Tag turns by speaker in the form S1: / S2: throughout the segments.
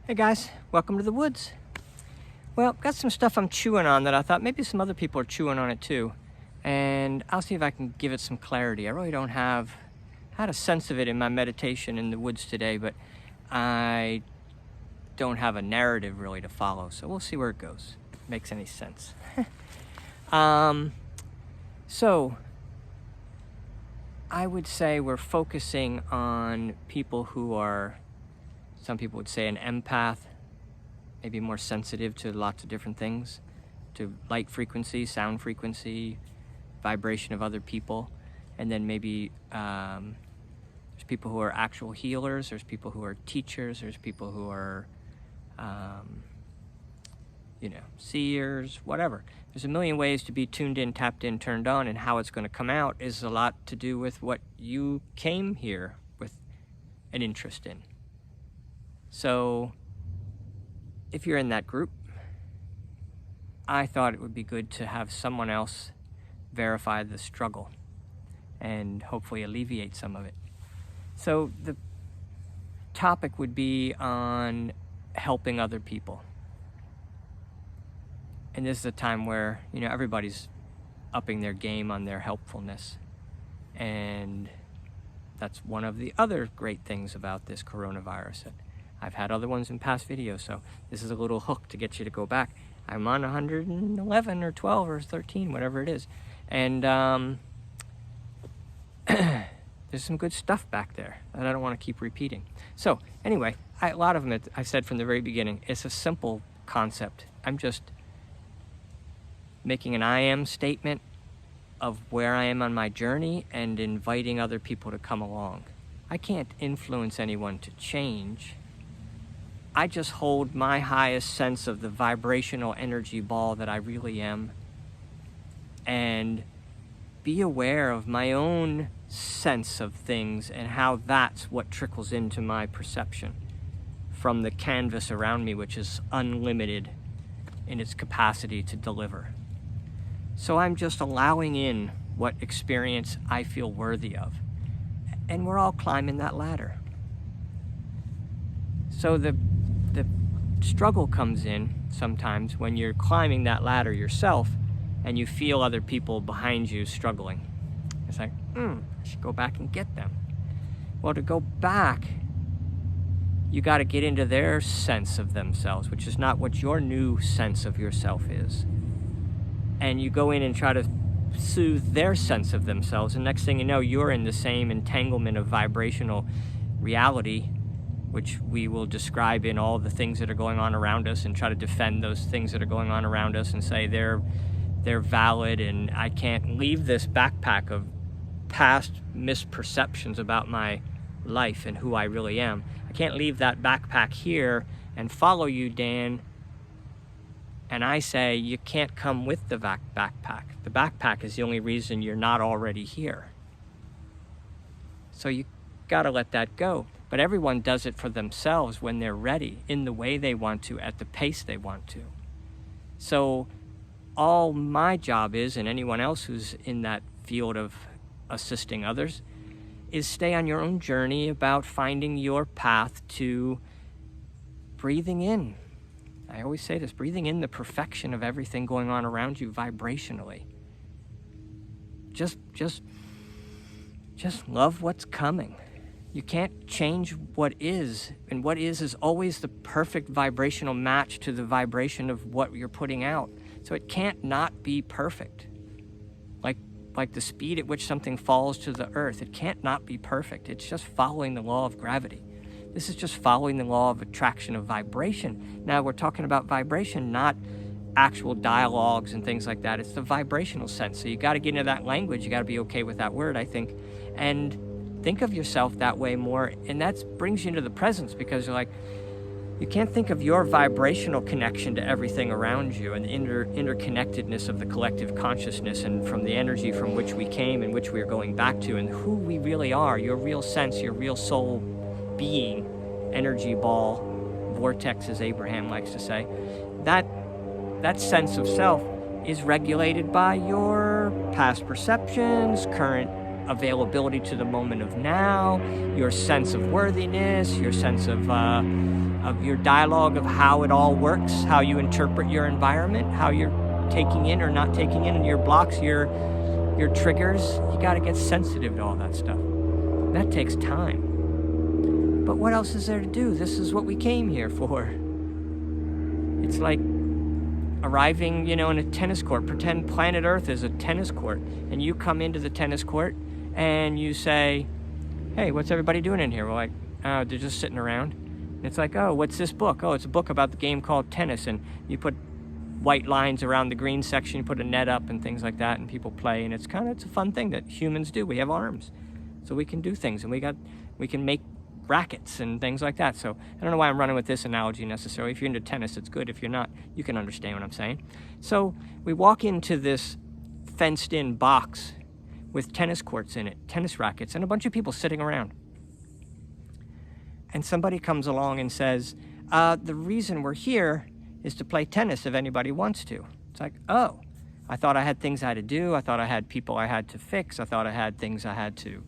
S1: Hey guys, welcome to the woods. Well, got some stuff I'm chewing on that I thought maybe some other people are chewing on it too. And I'll see if I can give it some clarity. I really don't have had a sense of it in my meditation in the woods today, but I don't have a narrative really to follow. So we'll see where it goes. If it makes any sense. So I would say we're focusing on people who are, some people would say, an empath, maybe more sensitive to lots of different things, to light frequency, sound frequency, vibration of other people. And then maybe there's people who are actual healers, there's people who are teachers, there's people who are, seers, whatever. There's a million ways to be tuned in, tapped in, turned on, and how it's going to come out is a lot to do with what you came here with an interest in. So if you're in that group, I thought it would be good to have someone else verify the struggle and hopefully alleviate some of it. So the topic would be on helping other people. And this is a time where, everybody's upping their game on their helpfulness. And that's one of the other great things about this coronavirus. I've had other ones in past videos, so this is a little hook to get you to go back. I'm on 111 or 12 or 13, whatever it is. And there's some good stuff back there that I don't want to keep repeating. So anyway, a lot of them, I said from the very beginning, it's a simple concept. I'm just making an I am statement of where I am on my journey and inviting other people to come along. I can't influence anyone to change. I just hold my highest sense of the vibrational energy ball that I really am and be aware of my own sense of things and how that's what trickles into my perception from the canvas around me, which is unlimited in its capacity to deliver. So I'm just allowing in what experience I feel worthy of. And we're all climbing that ladder. So the struggle comes in sometimes when you're climbing that ladder yourself and you feel other people behind you struggling. It's like, I should go back and get them. Well, to go back, you got to get into their sense of themselves, which is not what your new sense of yourself is. And you go in and try to soothe their sense of themselves, and next thing you know, you're in the same entanglement of vibrational reality, which we will describe in all the things that are going on around us and try to defend those things that are going on around us and say they're valid, and I can't leave this backpack of past misperceptions about my life and who I really am. I can't leave that backpack here and follow you, Dan. And I say, you can't come with the backpack. The backpack is the only reason you're not already here. So you gotta let that go. But everyone does it for themselves when they're ready, in the way they want to, at the pace they want to. So all my job is, and anyone else who's in that field of assisting others, is stay on your own journey about finding your path to breathing in. I always say this, breathing in the perfection of everything going on around you vibrationally. Just love what's coming. You can't change what is, and what is always the perfect vibrational match to the vibration of what you're putting out. So it can't not be perfect. Like the speed at which something falls to the earth, it can't not be perfect. It's just following the law of gravity. This is just following the law of attraction of vibration. Now we're talking about vibration, not actual dialogues and things like that. It's the vibrational sense. So you got to get into that language. You got to be okay with that word, I think, and think of yourself that way more. And that brings you into the presence, because you're like, you can't think of your vibrational connection to everything around you and the interconnectedness of the collective consciousness and from the energy from which we came and which we are going back to and who we really are, your real sense, your real soul being, energy ball, vortex, as Abraham likes to say. That sense of self is regulated by your past perceptions, current availability to the moment of now, your sense of worthiness, your sense of your dialogue of how it all works, how you interpret your environment, how you're taking in or not taking in, and your blocks, your triggers. You got to get sensitive to all that stuff. That takes time. But what else is there to do? This is what we came here for. It's like arriving, in a tennis court. Pretend planet Earth is a tennis court, and you come into the tennis court and you say, hey, what's everybody doing in here? We're like, oh, they're just sitting around. And it's like, oh, what's this book? Oh, it's a book about the game called tennis, and you put white lines around the green section, you put a net up and things like that, and people play, and it's a fun thing that humans do. We have arms, so we can do things, and we can make rackets and things like that. So I don't know why I'm running with this analogy necessarily. If you're into tennis, it's good. If you're not, you can understand what I'm saying. So we walk into this fenced-in box with tennis courts in it, tennis rackets, and a bunch of people sitting around. And somebody comes along and says, the reason we're here is to play tennis if anybody wants to. It's like, oh, I thought I had things I had to do. I thought I had people I had to fix. I thought I had things I had to,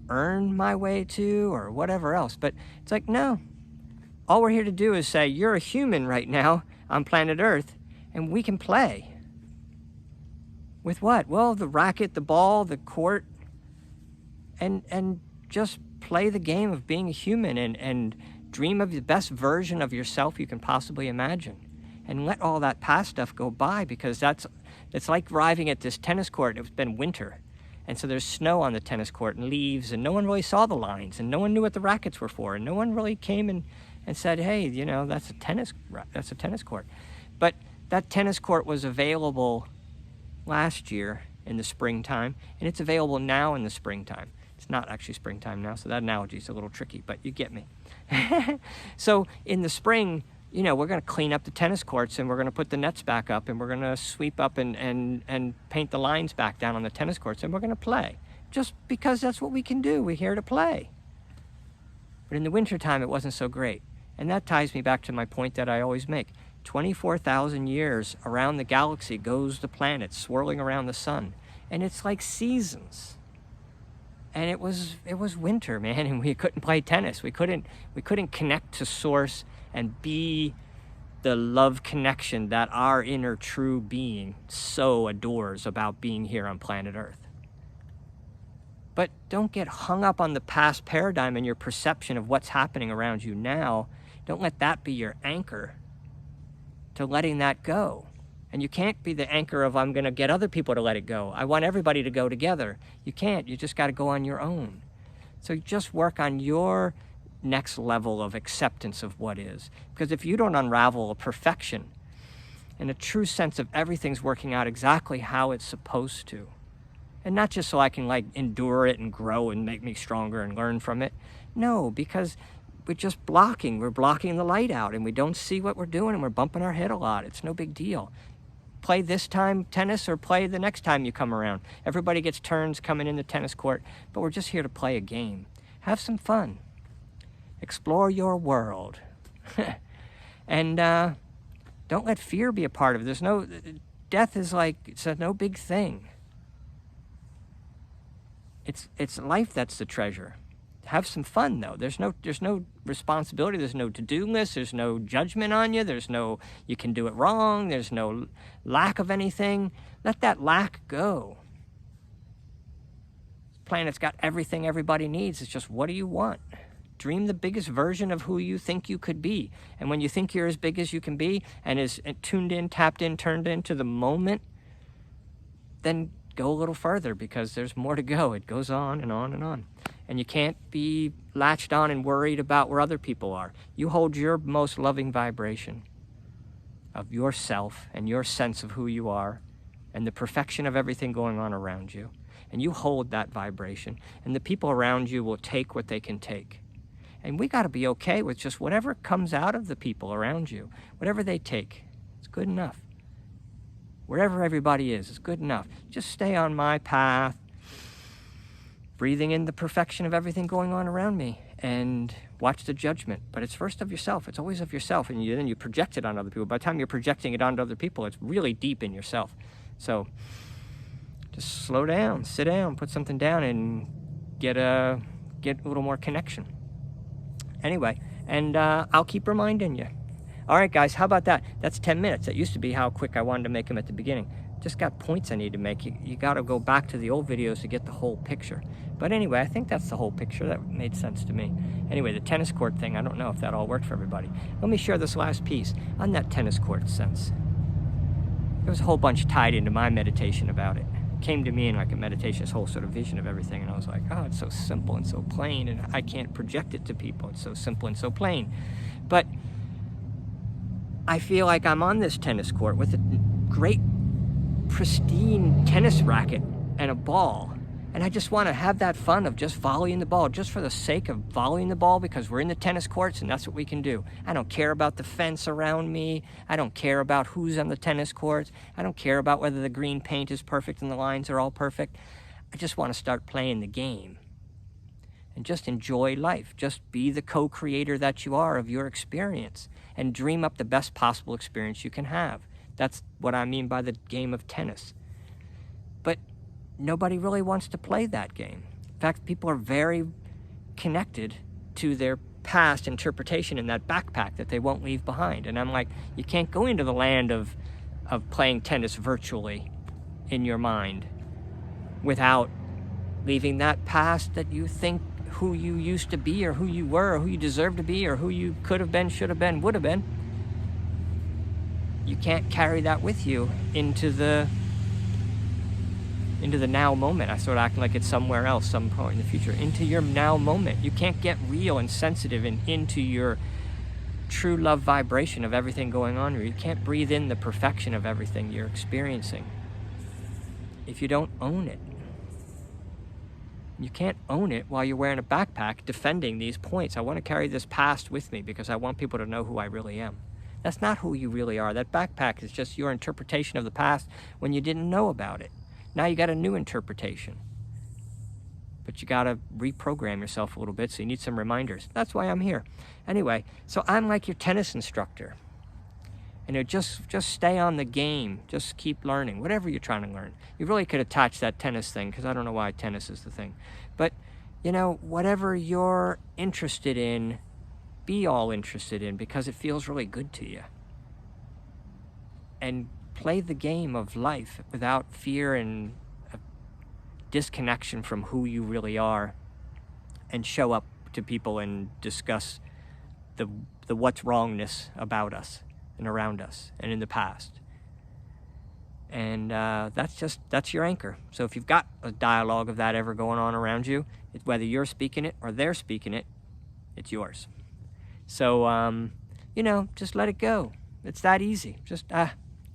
S1: earn my way to, or whatever else. But it's like, no. All we're here to do is say, you're a human right now on planet Earth, and we can play. With what? Well, the racket, the ball, the court, and just play the game of being a human and dream of the best version of yourself you can possibly imagine. And let all that past stuff go by, because it's like arriving at this tennis court. It's been winter. And so there's snow on the tennis court and leaves, and no one really saw the lines, and no one knew what the rackets were for, and no one really came and said, hey, that's a tennis court. But that tennis court was available last year in the springtime, and it's available now in the springtime. It's not actually springtime now, so that analogy is a little tricky, but you get me. So in the spring, we're going to clean up the tennis courts, and we're going to put the nets back up, and we're going to sweep up and paint the lines back down on the tennis courts, and we're going to play. Just because that's what we can do. We're here to play. But in the wintertime, it wasn't so great. And that ties me back to my point that I always make. 24,000 years around the galaxy goes the planet, swirling around the sun. And it's like seasons. And it was winter, man, and we couldn't play tennis. We couldn't connect to source and be the love connection that our inner true being so adores about being here on planet Earth. But don't get hung up on the past paradigm and your perception of what's happening around you now. Don't let that be your anchor to letting that go. And you can't be the anchor of, I'm going to get other people to let it go. I want everybody to go together. You can't. You just got to go on your own. So just work on your next level of acceptance of what is. Because if you don't unravel a perfection and a true sense of everything's working out exactly how it's supposed to, and not just so I can endure it and grow and make me stronger and learn from it. No, because we're just blocking. We're blocking the light out, and we don't see what we're doing, and we're bumping our head a lot. It's no big deal. Play this time tennis, or play the next time you come around. Everybody gets turns coming in the tennis court, but we're just here to play a game. Have some fun. Explore your world. And don't let fear be a part of it. Death is it's no big thing. It's life that's the treasure. Have some fun, though. There's no responsibility. There's no to-do list. There's no judgment on you. There's no you can do it wrong. There's no lack of anything. Let that lack go. This planet's got everything everybody needs. It's just, what do you want? Dream the biggest version of who you think you could be. And when you think you're as big as you can be and is tuned in, tapped in, turned into the moment, then go a little further, because there's more to go. It goes on and on and on. And you can't be latched on and worried about where other people are. You hold your most loving vibration of yourself and your sense of who you are and the perfection of everything going on around you. And you hold that vibration, and the people around you will take what they can take. And we got to be okay with just whatever comes out of the people around you. Whatever they take, it's good enough. Wherever everybody is good enough. Just stay on my path, breathing in the perfection of everything going on around me, and watch the judgment. But it's first of yourself. It's always of yourself, and then you project it on other people. By the time you're projecting it onto other people, it's really deep in yourself. So just slow down, sit down, put something down, and get a little more connection. Anyway, and I'll keep reminding you. All right, guys, how about that? That's 10 minutes. That used to be how quick I wanted to make them at the beginning. Just got points I need to make. You got to go back to the old videos to get the whole picture. But anyway, I think that's the whole picture. That made sense to me. Anyway, the tennis court thing, I don't know if that all worked for everybody. Let me share this last piece on that tennis court sense. There was a whole bunch tied into my meditation about it. It came to me in like a meditation, this whole sort of vision of everything, and I was like, oh, it's so simple and so plain, and I can't project it to people. It's so simple and so plain. But I feel like I'm on this tennis court with a great, pristine tennis racket and a ball. And I just want to have that fun of just volleying the ball, just for the sake of volleying the ball, because we're in the tennis courts and that's what we can do. I don't care about the fence around me. I don't care about who's on the tennis courts. I don't care about whether the green paint is perfect and the lines are all perfect. I just want to start playing the game and just enjoy life. Just be the co-creator that you are of your experience and dream up the best possible experience you can have. That's what I mean by the game of tennis. But nobody really wants to play that game. In fact, people are very connected to their past interpretation in that backpack that they won't leave behind. And I'm like, you can't go into the land of playing tennis virtually in your mind without leaving that past that you think who you used to be, or who you were, or who you deserve to be, or who you could have been, should have been, would have been. You can't carry that with you into the now moment. I sort of act like it's somewhere else, some point in the future. Into your now moment. You can't get real and sensitive and into your true love vibration of everything going on here. You can't breathe in the perfection of everything you're experiencing if you don't own it. You can't own it while you're wearing a backpack defending these points. I want to carry this past with me because I want people to know who I really am. That's not who you really are. That backpack is just your interpretation of the past when you didn't know about it. Now you got a new interpretation. But you got to reprogram yourself a little bit, so you need some reminders. That's why I'm here. Anyway, so I'm like your tennis instructor. And just stay on the game. Just keep learning, whatever you're trying to learn. You really could attach that tennis thing, because I don't know why tennis is the thing. But, whatever you're interested in, be all interested in, because it feels really good to you. And play the game of life without fear and disconnection from who you really are, and show up to people and discuss the what's wrongness about us and around us and in the past. And that's your anchor. So if you've got a dialogue of that ever going on around you, whether you're speaking it or they're speaking it, it's yours. So, just let it go. It's that easy. Just,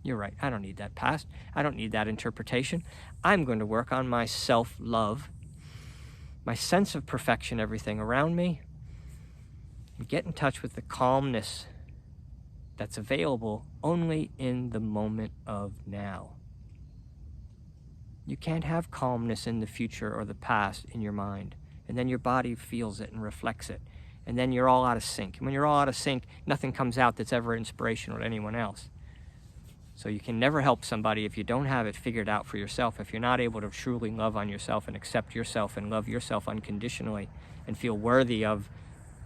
S1: you're right. I don't need that past. I don't need that interpretation. I'm going to work on my self-love, my sense of perfection, everything around me, and get in touch with the calmness that's available only in the moment of now. You can't have calmness in the future or the past in your mind, and then your body feels it and reflects it, and then you're all out of sync. And when you're all out of sync, nothing comes out that's ever inspirational to anyone else. So you can never help somebody if you don't have it figured out for yourself, if you're not able to truly love on yourself and accept yourself and love yourself unconditionally and feel worthy of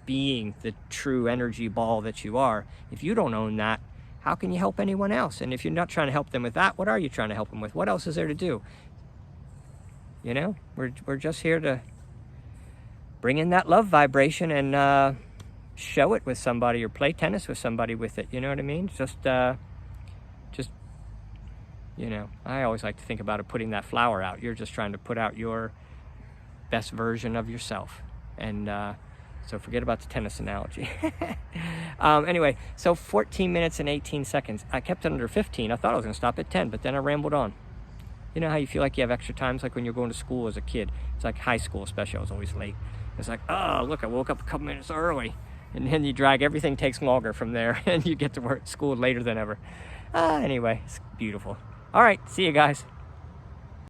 S1: being the true energy ball that you are. If you don't own that, how can you help anyone else? And if you're not trying to help them with that, what are you trying to help them with? What else is there to do? We're just here to bring in that love vibration and show it with somebody, or play tennis with somebody with it. You know what I mean? I always like to think about it, putting that flower out. You're just trying to put out your best version of yourself. And so forget about the tennis analogy. Anyway, so 14 minutes and 18 seconds. I kept it under 15. I thought I was going to stop at 10, but then I rambled on. You know how you feel like you have extra times, like when you're going to school as a kid? It's like high school especially. I was always late. It's like, oh, look, I woke up a couple minutes early. And then you drag, everything takes longer from there, and you get to work school later than ever. Anyway, it's beautiful. All right, see you guys.